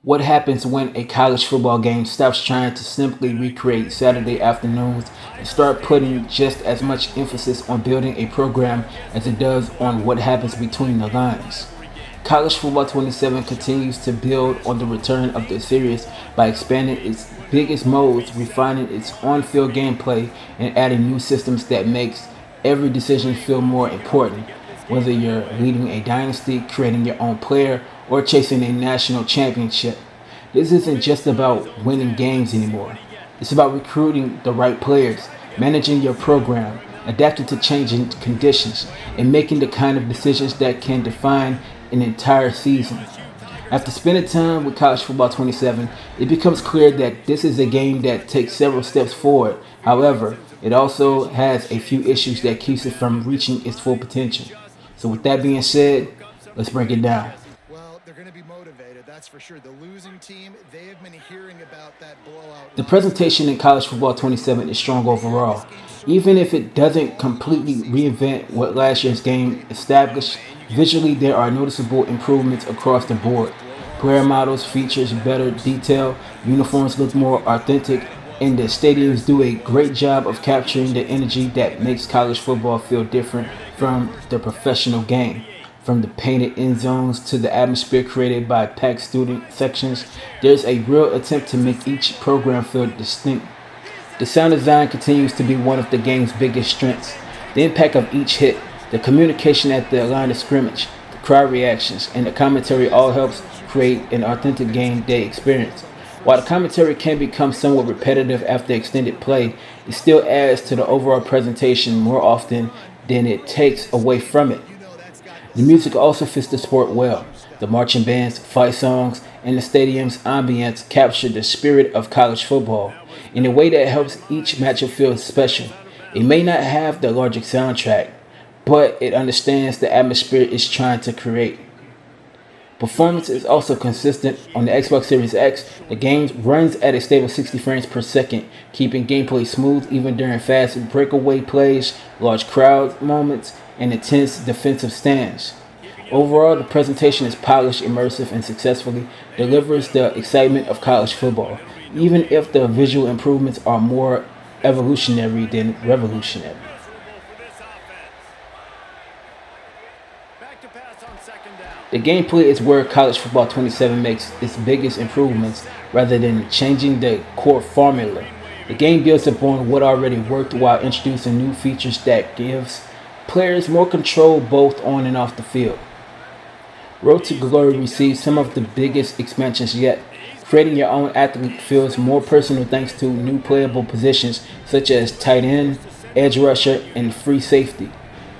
What happens when a college football game stops trying to simply recreate Saturday afternoons and start putting just as much emphasis on building a program as it does on what happens between the lines? College Football 27 continues to build on the return of the series by expanding its biggest modes, refining its on-field gameplay, and adding new systems that makes every decision feel more important. Whether you're leading a dynasty, creating your own player, or chasing a national championship, this isn't just about winning games anymore. It's about recruiting the right players, managing your program, adapting to changing conditions, and making the kind of decisions that can define an entire season. After spending time with College Football 27, it becomes clear that this is a game that takes several steps forward. However, it also has a few issues that keeps it from reaching its full potential. So with that being said, let's break it down. Well, they're going to be motivated, that's for sure. The losing team, they have been hearing about that blowout. The presentation in College Football 27 is strong overall. Even if it doesn't completely reinvent what last year's game established, visually there are noticeable improvements across the board. Player models features better detail, uniforms look more authentic, and the stadiums do a great job of capturing the energy that makes college football feel different from the professional game. From the painted end zones to the atmosphere created by packed student sections, there's a real attempt to make each program feel distinct. The sound design continues to be one of the game's biggest strengths. The impact of each hit, the communication at the line of scrimmage, the crowd reactions, and the commentary all helps create an authentic game day experience. While the commentary can become somewhat repetitive after extended play, it still adds to the overall presentation more often than it takes away from it. The music also fits the sport well. The marching bands, fight songs, and the stadium's ambience capture the spirit of college football in a way that helps each matchup feel special. It may not have the largest soundtrack, but it understands the atmosphere it's trying to create. Performance is also consistent. On the Xbox Series X, the game runs at a stable 60 frames per second, keeping gameplay smooth even during fast breakaway plays, large crowd moments, and intense defensive stands. Overall, the presentation is polished, immersive, and successfully delivers the excitement of college football, even if the visual improvements are more evolutionary than revolutionary. The gameplay is where College Football 27 makes its biggest improvements rather than changing the core formula. The game builds upon what already worked while introducing new features that gives players more control both on and off the field. Road to Glory received some of the biggest expansions yet. Creating your own athlete feels more personal thanks to new playable positions such as tight end, edge rusher, and free safety.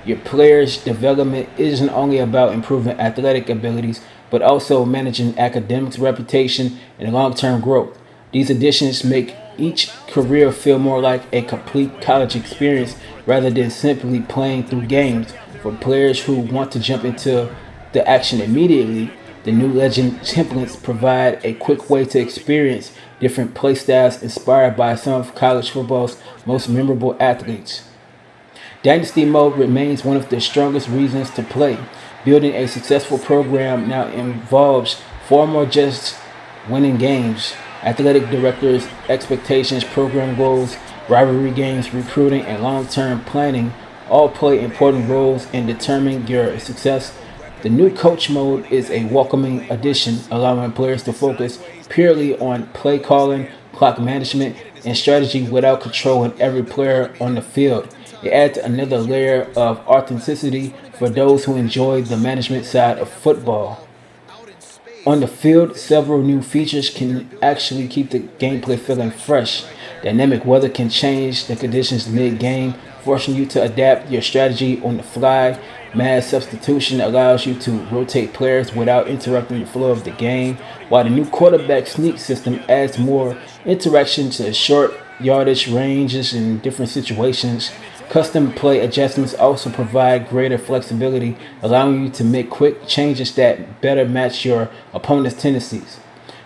Your player's development isn't only about improving athletic abilities, but also managing academics, reputation, and long-term growth. These additions make each career feel more like a complete college experience rather than simply playing through games. For players who want to jump into the action immediately, the new Legend templates provide a quick way to experience different playstyles inspired by some of college football's most memorable athletes. Dynasty Mode remains one of the strongest reasons to play. Building a successful program now involves far more just winning games. Athletic directors' expectations, program goals, rivalry games, recruiting, and long-term planning all play important roles in determining your success. The new coach mode is a welcoming addition, allowing players to focus purely on play calling, clock management, and strategy without controlling every player on the field. It adds another layer of authenticity for those who enjoy the management side of football. On the field, several new features can actually keep the gameplay feeling fresh. Dynamic weather can change the conditions mid-game, forcing you to adapt your strategy on the fly. Mass substitution allows you to rotate players without interrupting the flow of the game, while the new quarterback sneak system adds more interaction to short yardage ranges in different situations. Custom play adjustments also provide greater flexibility, allowing you to make quick changes that better match your opponent's tendencies.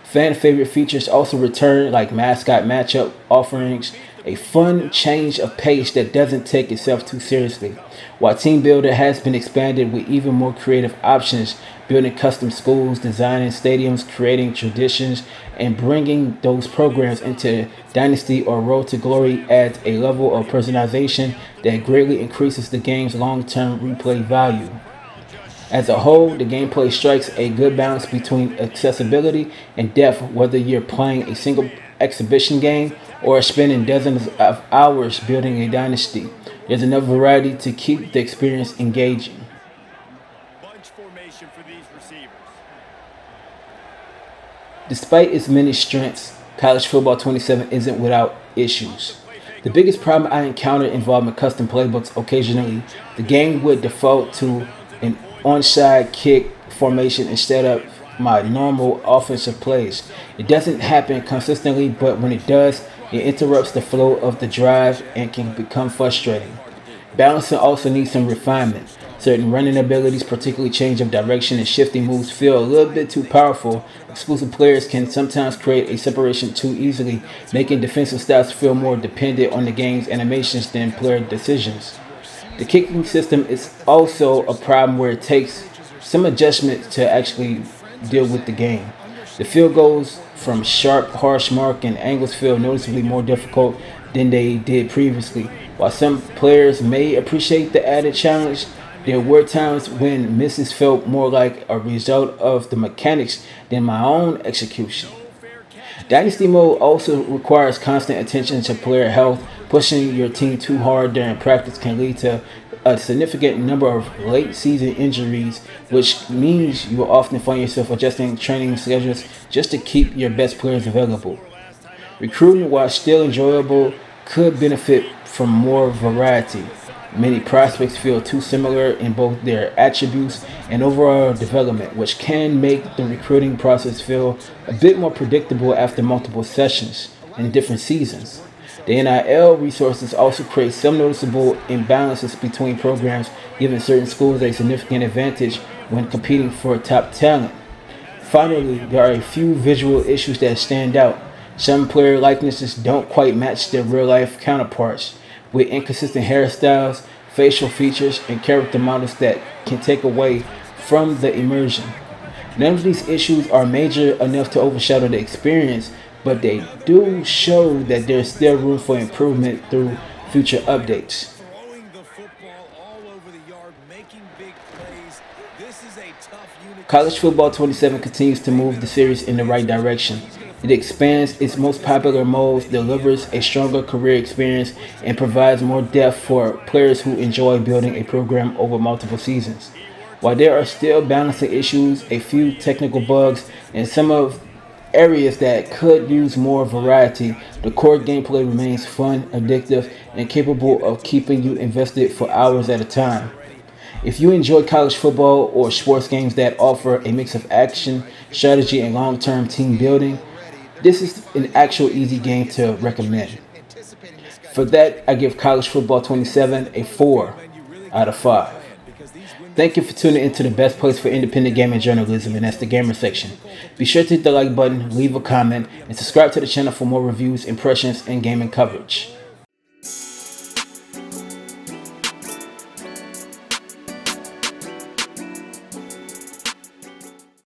Fan favorite features also return, like mascot matchup offerings a fun change of pace that doesn't take itself too seriously. While Team Builder has been expanded with even more creative options, building custom schools, designing stadiums, creating traditions, and bringing those programs into Dynasty or Road to Glory adds a level of personalization that greatly increases the game's long-term replay value. As a whole, the gameplay strikes a good balance between accessibility and depth, whether you're playing a single exhibition game or spending dozens of hours building a dynasty. There's enough variety to keep the experience engaging. Bunch formation for these receivers. Despite its many strengths, College Football 27 isn't without issues. The biggest problem I encountered involved custom playbooks. Occasionally, the game would default to an onside kick formation instead of my normal offensive plays. It doesn't happen consistently, but when it does, it interrupts the flow of the drive and can become frustrating. Balancing also needs some refinement. Certain running abilities, particularly change of direction and shifting moves, feel a little bit too powerful. Exclusive players can sometimes create a separation too easily, making defensive styles feel more dependent on the game's animations than player decisions. The kicking system is also a problem where it takes some adjustment to actually deal with the game. The field goals from sharp, harsh mark and angles feel noticeably more difficult than they did previously. While some players may appreciate the added challenge, there were times when misses felt more like a result of the mechanics than my own execution. Dynasty Mode also requires constant attention to player health. Pushing your team too hard during practice can lead to a significant number of late season injuries, which means you will often find yourself adjusting training schedules just to keep your best players available. Recruiting, while still enjoyable, could benefit from more variety. Many prospects feel too similar in both their attributes and overall development, which can make the recruiting process feel a bit more predictable after multiple sessions in different seasons. The NIL resources also create some noticeable imbalances between programs, giving certain schools a significant advantage when competing for top talent. Finally, there are a few visual issues that stand out. Some player likenesses don't quite match their real-life counterparts, with inconsistent hairstyles, facial features, and character models that can take away from the immersion. None of these issues are major enough to overshadow the experience, but they do show that there's still room for improvement through future updates. Throwing the football all over the yard, making big plays. This is a tough unit. College Football 27 continues to move the series in the right direction. It expands its most popular modes, delivers a stronger career experience, and provides more depth for players who enjoy building a program over multiple seasons. While there are still balancing issues, a few technical bugs, and some of areas that could use more variety, the core gameplay remains fun, addictive, and capable of keeping you invested for hours at a time. If you enjoy college football or sports games that offer a mix of action, strategy, and long-term team building, this is an actual easy game to recommend. For that, I give College Football 27 a 4 out of 5. Thank you for tuning into the best place for independent gaming journalism, and that's the gamer section. Be sure to hit the like button, leave a comment, and subscribe to the channel for more reviews, impressions, and gaming coverage.